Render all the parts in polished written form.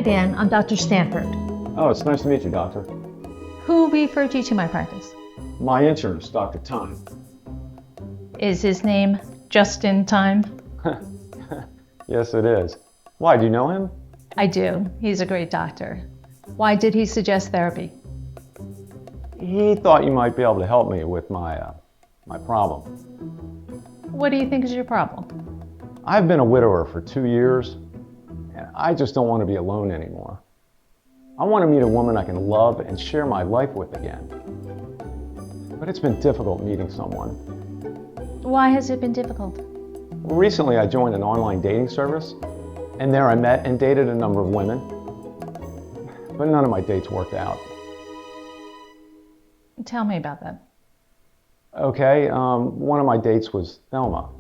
Dan. I'm Dr. Stanford. Oh, it's nice to meet you, doctor. Who referred you to my practice? My intern's Dr. Time. Is his name Just in Time? Yes, it is. Why, do you know him? I do. He's a great doctor. Why did he suggest therapy? He thought you might be able to help me with my problem. What do you think is your problem? I've been a widower for 2 years, and I just don't want to be alone anymore. I want to meet a woman I can love and share my life with again. But it's been difficult meeting someone. Why has it been difficult? Well, recently I joined an online dating service, and there I met and dated a number of women, but none of my dates worked out. Tell me about that. Okay, one of my dates was Thelma.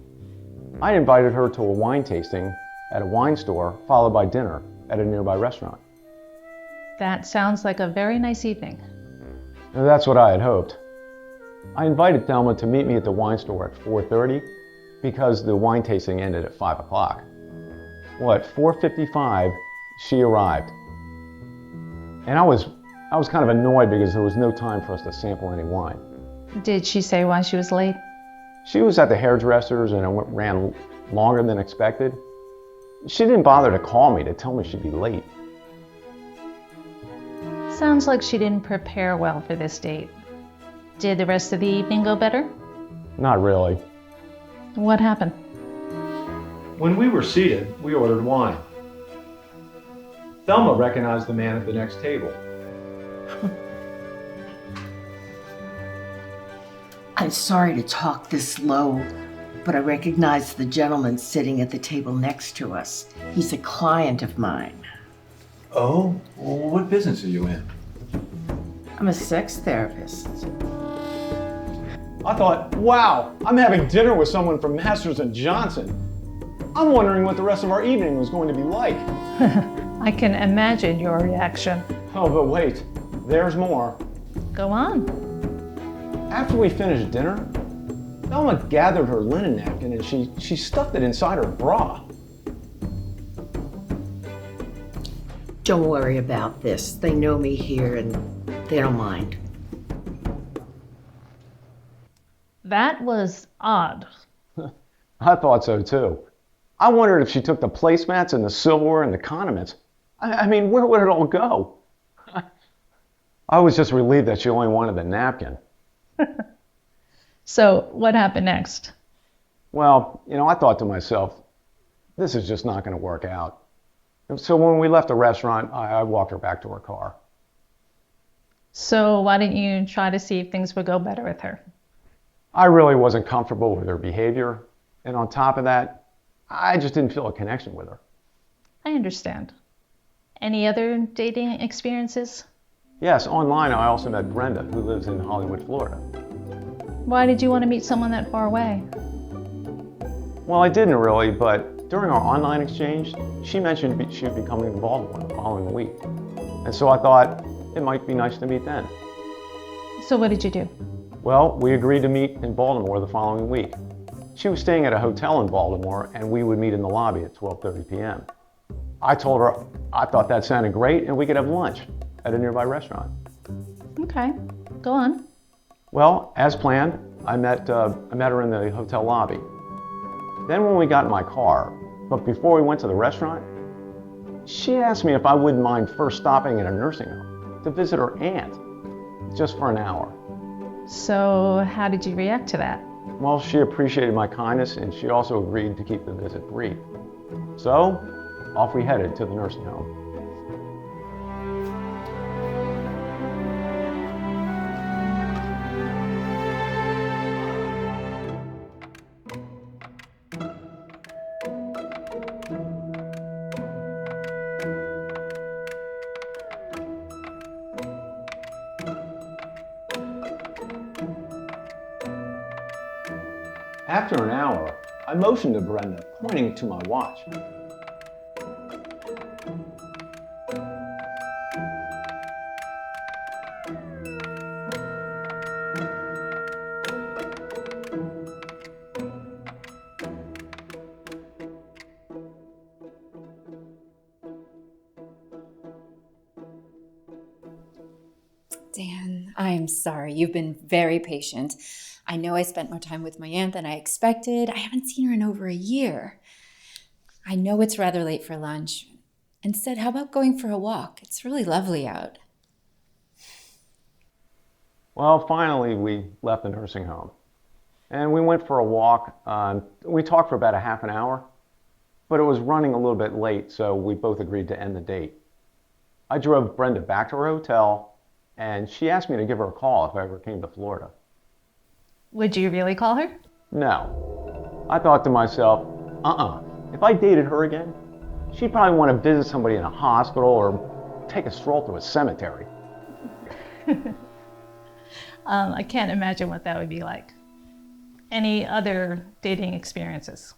I invited her to a wine tasting at a wine store, followed by dinner at a nearby restaurant. That sounds like a very nice evening. Now, that's what I had hoped. I invited Thelma to meet me at the wine store at 4:30 because the wine tasting ended at 5 o'clock. Well, at 4:55, she arrived. And I was kind of annoyed because there was no time for us to sample any wine. Did she say why she was late? She was at the hairdresser's and it ran longer than expected. She didn't bother to call me to tell me she'd be late. Sounds like she didn't prepare well for this date. Did the rest of the evening go better? Not really. What happened? When we were seated, we ordered wine. Thelma recognized the man at the next table. I'm sorry to talk this low, but I recognize the gentleman sitting at the table next to us. He's a client of mine. Oh? Well, what business are you in? I'm a sex therapist. I thought, wow, I'm having dinner with someone from Masters & Johnson. I'm wondering what the rest of our evening was going to be like. I can imagine your reaction. Oh, but wait, there's more. Go on. After we finished dinner, Thelma gathered her linen napkin and she stuffed it inside her bra. Don't worry about this. They know me here and they don't mind. That was odd. I thought so too. I wondered if she took the placemats and the silverware and the condiments. I mean, where would it all go? I was just relieved that she only wanted the napkin. So what happened next? Well, I thought to myself, this is just not going to work out. So when we left the restaurant, I walked her back to her car. So why didn't you try to see if things would go better with her? I really wasn't comfortable with her behavior. And on top of that, I just didn't feel a connection with her. I understand. Any other dating experiences? Yes, online I also met Brenda, who lives in Hollywood, Florida. Why did you want to meet someone that far away? Well, I didn't really, but during our online exchange, she mentioned she would be coming to Baltimore the following week. And so I thought it might be nice to meet then. So what did you do? Well, we agreed to meet in Baltimore the following week. She was staying at a hotel in Baltimore, and we would meet in the lobby at 12:30 p.m. I told her I thought that sounded great, and we could have lunch at a nearby restaurant. Okay, go on. Well, as planned, I met her in the hotel lobby. Then when we got in my car, but before we went to the restaurant, she asked me if I wouldn't mind first stopping at a nursing home to visit her aunt, just for an hour. So how did you react to that? Well, she appreciated my kindness, and she also agreed to keep the visit brief. So, off we headed to the nursing home. After an hour, I motioned to Brenda, pointing to my watch. Dan, I'm sorry. You've been very patient. I know I spent more time with my aunt than I expected. I haven't seen her in over a year. I know it's rather late for lunch. Instead, how about going for a walk? It's really lovely out. Well, finally, we left the nursing home. And we went for a walk. We talked for about a half an hour, but it was running a little bit late, so we both agreed to end the date. I drove Brenda back to her hotel, and she asked me to give her a call if I ever came to Florida. Would you really call her? No. I thought to myself, if I dated her again, she'd probably want to visit somebody in a hospital or take a stroll through a cemetery. I can't imagine what that would be like. Any other dating experiences?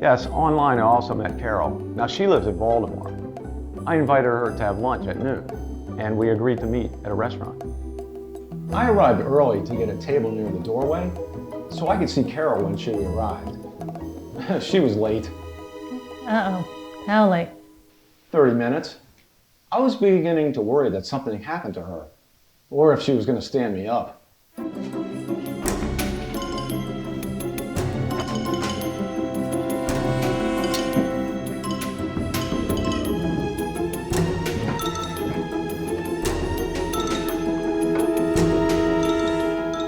Yes, online I also met Carol. Now she lives in Baltimore. I invited her to have lunch at noon, and we agreed to meet at a restaurant. I arrived early to get a table near the doorway, so I could see Carol when she arrived. She was late. Uh-oh. How late? 30 minutes. I was beginning to worry that something happened to her, or if she was going to stand me up.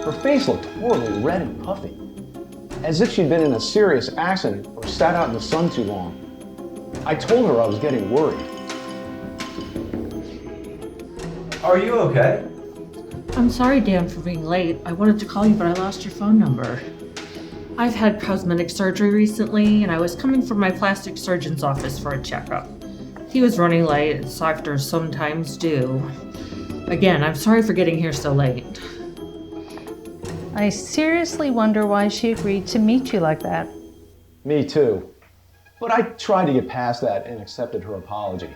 Her face looked horribly red and puffy, as if she'd been in a serious accident or sat out in the sun too long. I told her I was getting worried. Are you okay? I'm sorry, Dan, for being late. I wanted to call you, but I lost your phone number. I've had cosmetic surgery recently, and I was coming from my plastic surgeon's office for a checkup. He was running late, as doctors sometimes do. Again, I'm sorry for getting here so late. I seriously wonder why she agreed to meet you like that. Me too. But I tried to get past that and accepted her apology.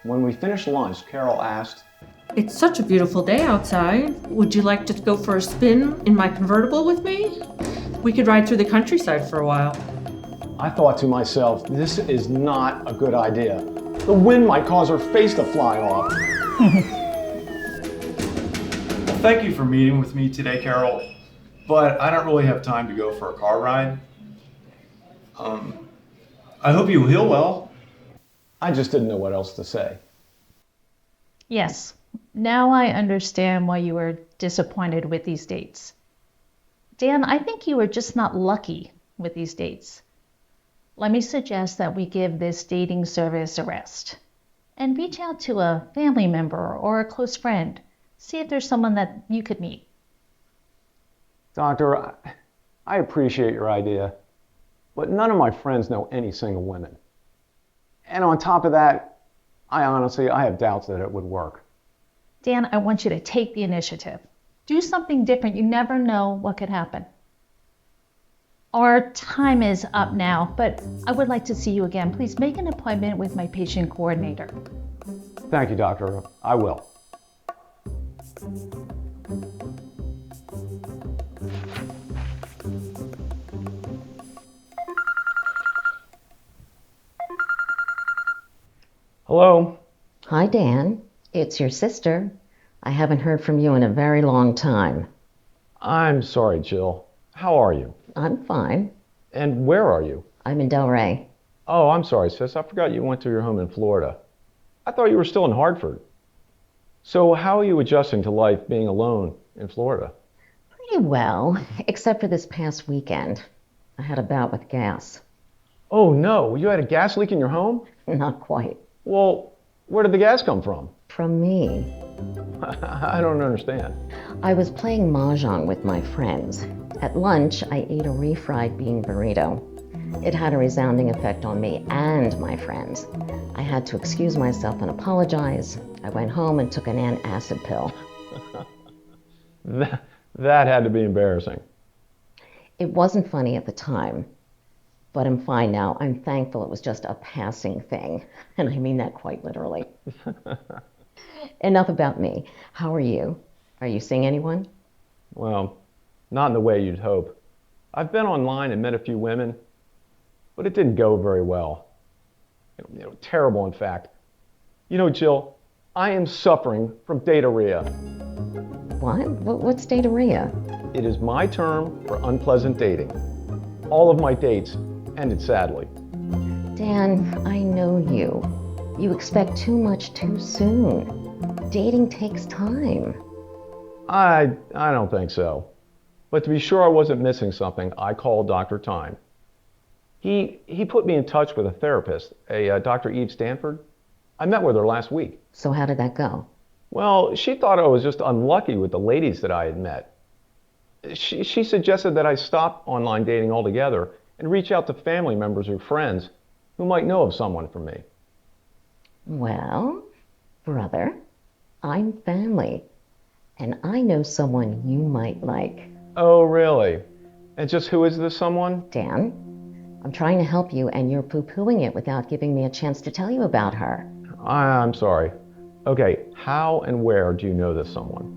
When we finished lunch, Carol asked, It's such a beautiful day outside. Would you like to go for a spin in my convertible with me? We could ride through the countryside for a while. I thought to myself, this is not a good idea. The wind might cause her face to fly off. Well, thank you for meeting with me today, Carol. But I don't really have time to go for a car ride. I hope you heal well. I just didn't know what else to say. Yes. Now I understand why you were disappointed with these dates. Dan, I think you were just not lucky with these dates. Let me suggest that we give this dating service a rest and reach out to a family member or a close friend. See if there's someone that you could meet. Doctor, I appreciate your idea, but none of my friends know any single women. And on top of that, I have doubts that it would work. Dan, I want you to take the initiative. Do something different. You never know what could happen. Our time is up now, but I would like to see you again. Please make an appointment with my patient coordinator. Thank you, doctor. I will. Hello? Hi, Dan. It's your sister. I haven't heard from you in a very long time. I'm sorry, Jill. How are you? I'm fine. And where are you? I'm in Delray. Oh, I'm sorry, sis. I forgot you went to your home in Florida. I thought you were still in Hartford. So how are you adjusting to life being alone in Florida? Pretty well, except for this past weekend. I had a bout with gas. Oh, no. You had a gas leak in your home? Not quite. Well, where did the gas come from? From me. I don't understand. I was playing mahjong with my friends. At lunch, I ate a refried bean burrito. It had a resounding effect on me and my friends. I had to excuse myself and apologize. I went home and took an antacid pill. That had to be embarrassing. It wasn't funny at the time, but I'm fine now. I'm thankful it was just a passing thing, and I mean that quite literally. Enough about me. How are you? Are you seeing anyone? Well, not in the way you'd hope. I've been online and met a few women, but it didn't go very well. Terrible, in fact. Jill, I am suffering from datorrhea. What? What's datorrhea? It is my term for unpleasant dating. All of my dates ended sadly. Dan, I know you. You expect too much too soon. Dating takes time. I don't think so. But to be sure I wasn't missing something, I called Dr. Time. He put me in touch with a therapist, a Dr. Eve Stanford. I met with her last week. So how did that go? Well, she thought I was just unlucky with the ladies that I had met. She suggested that I stop online dating altogether and reach out to family members or friends who might know of someone for me. Well, brother, I'm family, and I know someone you might like. Oh, really? And just who is this someone? Dan, I'm trying to help you, and you're poo-pooing it without giving me a chance to tell you about her. I'm sorry. Okay, how and where do you know this someone?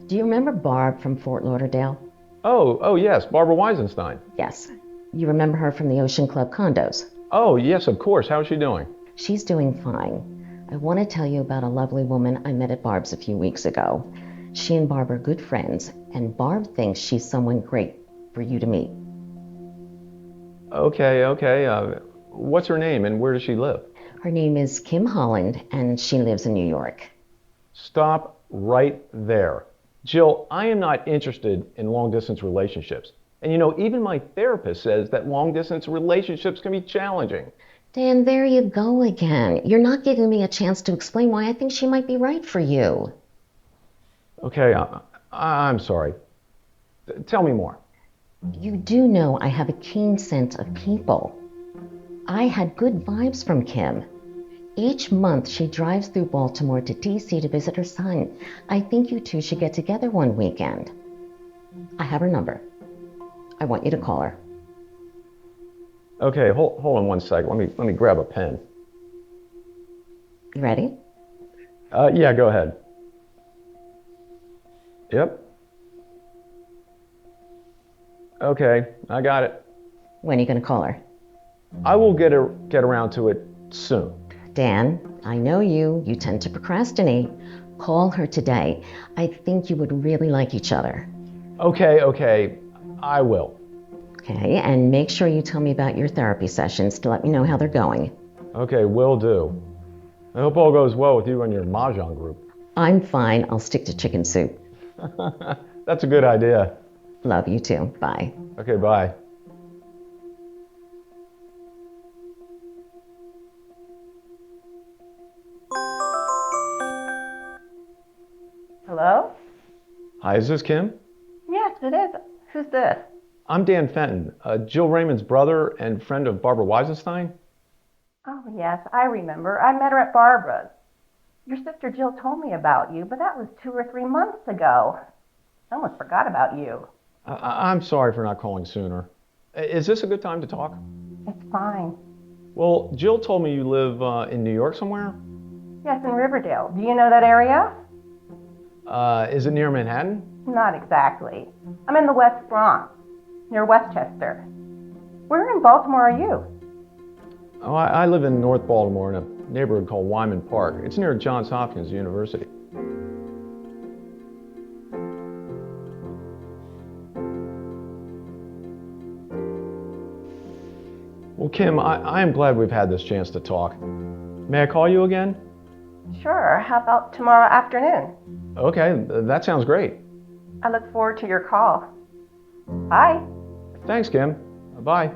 Do you remember Barb from Fort Lauderdale? Oh, yes, Barbara Weisenstein. Yes. You remember her from the Ocean Club condos? Oh, yes, of course. How's she doing? She's doing fine. I want to tell you about a lovely woman I met at Barb's a few weeks ago. She and Barb are good friends, and Barb thinks she's someone great for you to meet. Okay. What's her name and where does she live? Her name is Kim Holland, and she lives in New York. Stop right there. Jill, I am not interested in long-distance relationships. And you know, even my therapist says that long-distance relationships can be challenging. Dan, there you go again. You're not giving me a chance to explain why I think she might be right for you. Okay, I'm sorry. Tell me more. You do know I have a keen sense of people. I had good vibes from Kim. Each month she drives through Baltimore to DC to visit her son. I think you two should get together one weekend. I have her number. I want you to call her. Okay, hold on one sec. Let me grab a pen. You ready? Yeah, go ahead. Yep. Okay, I got it. When are you going to call her? I will get around to it soon. Dan, I know you. You tend to procrastinate. Call her today. I think you would really like each other. Okay, I will. Okay, and make sure you tell me about your therapy sessions to let me know how they're going. Okay, will do. I hope all goes well with you and your Mahjong group. I'm fine. I'll stick to chicken soup. That's a good idea. Love you too. Bye. Okay, bye. Hello? Hi, is this Kim? Yes, it is. Who's this? I'm Dan Fenton, Jill Raymond's brother and friend of Barbara Weisenstein. Oh, yes, I remember. I met her at Barbara's. Your sister Jill told me about you, but that was 2 or 3 months ago. I almost forgot about you. I'm sorry for not calling sooner. Is this a good time to talk? It's fine. Well, Jill told me you live in New York somewhere. Yes, in Riverdale. Do you know that area? Is it near Manhattan? Not exactly. I'm in the West Bronx, near Westchester. Where in Baltimore are you? Oh, I live in North Baltimore in a neighborhood called Wyman Park. It's near Johns Hopkins University. Well, Kim, I am glad we've had this chance to talk. May I call you again? Sure. How about tomorrow afternoon? Okay, that sounds great. I look forward to your call. Bye. Thanks, Kim. Bye.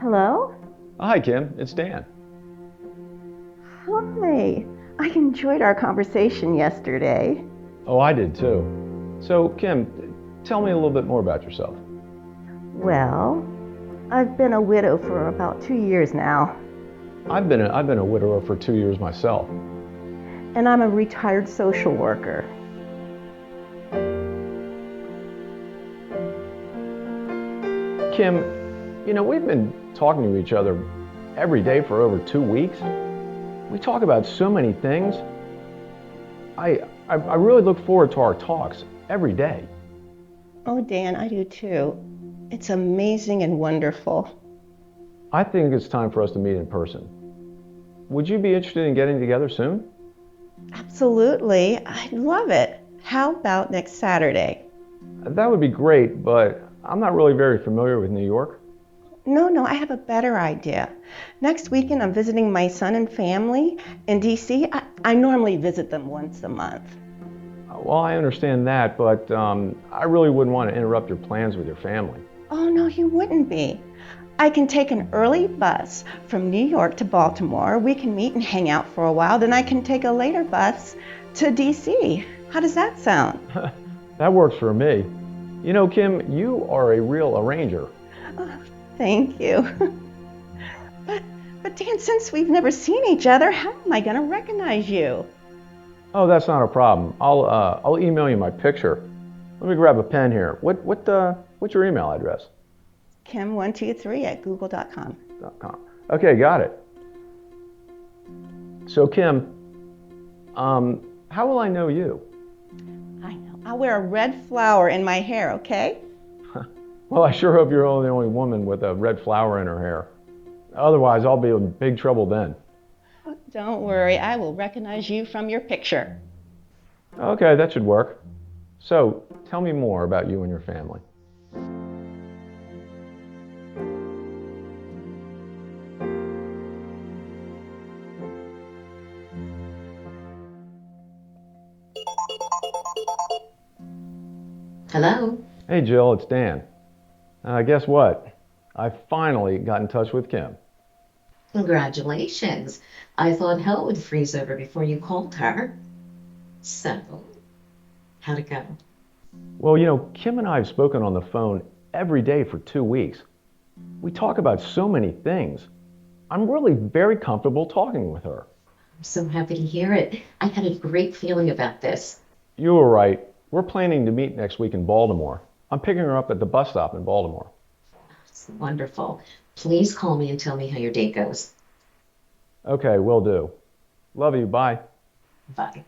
Hello? Hi, Kim. It's Dan. Hi. I enjoyed our conversation yesterday. Oh, I did too. So, Kim, tell me a little bit more about yourself. Well, I've been a widow for about 2 years now, I've been a widower for 2 years myself. and I'm a retired social worker. Kim, you know, we've been talking to each other every day for over 2 weeks. We talk about so many things. I really look forward to our talks every day. Oh, Dan, I do too. It's amazing and wonderful. I think it's time for us to meet in person. Would you be interested in getting together soon? Absolutely. I'd love it. How about next Saturday? That would be great, but I'm not really very familiar with New York. No, I have a better idea. Next weekend, I'm visiting my son and family in D.C. I normally visit them once a month. Well, I understand that, but I really wouldn't want to interrupt your plans with your family. Oh, no, you wouldn't be. I can take an early bus from New York to Baltimore. We can meet and hang out for a while. Then I can take a later bus to D.C. How does that sound? That works for me. You know, Kim, you are a real arranger. Oh, thank you. But Dan, since we've never seen each other, how am I going to recognize you? Oh, that's not a problem. I'll email you my picture. Let me grab a pen here. What's your email address? Kim123@google.com. .com. Okay, got it. So Kim, how will I know you? I know. I'll wear a red flower in my hair, okay? Well, I sure hope you're the only woman with a red flower in her hair. Otherwise, I'll be in big trouble then. Don't worry, I will recognize you from your picture. Okay, that should work. So, tell me more about you and your family. Hello? Hey Jill, it's Dan. Guess what? I finally got in touch with Kim. Congratulations. I thought hell would freeze over before you called her. So, how'd it go? Well, you know, Kim and I have spoken on the phone every day for 2 weeks. We talk about so many things. I'm really very comfortable talking with her. I'm so happy to hear it. I had a great feeling about this. You were right. We're planning to meet next week in Baltimore. I'm picking her up at the bus stop in Baltimore. It's wonderful. Please call me and tell me how your date goes. Okay, will do. Love you. Bye. Bye.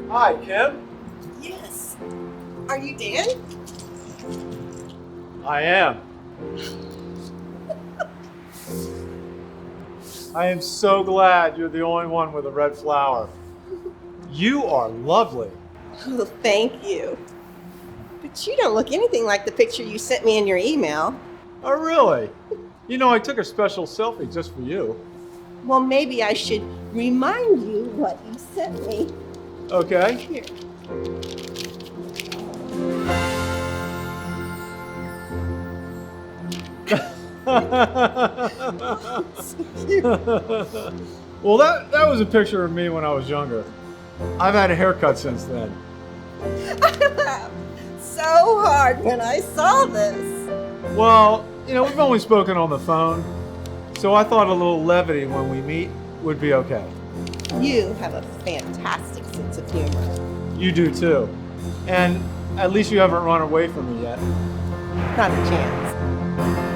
Hi, Kim. Yes. Are you Dan? I am. I am so glad you're the only one with a red flower. You are lovely. Oh, thank you. But you don't look anything like the picture you sent me in your email. Oh, really? You know, I took a special selfie just for you. Well, maybe I should remind you what you sent me. Okay. Here. So cute. Well, that was a picture of me when I was younger. I've had a haircut since then. I laughed so hard when I saw this. Well, you know, we've only spoken on the phone, so I thought a little levity when we meet would be okay. You have a fantastic sense of humor. You do too. And at least you haven't run away from me yet. Not a chance.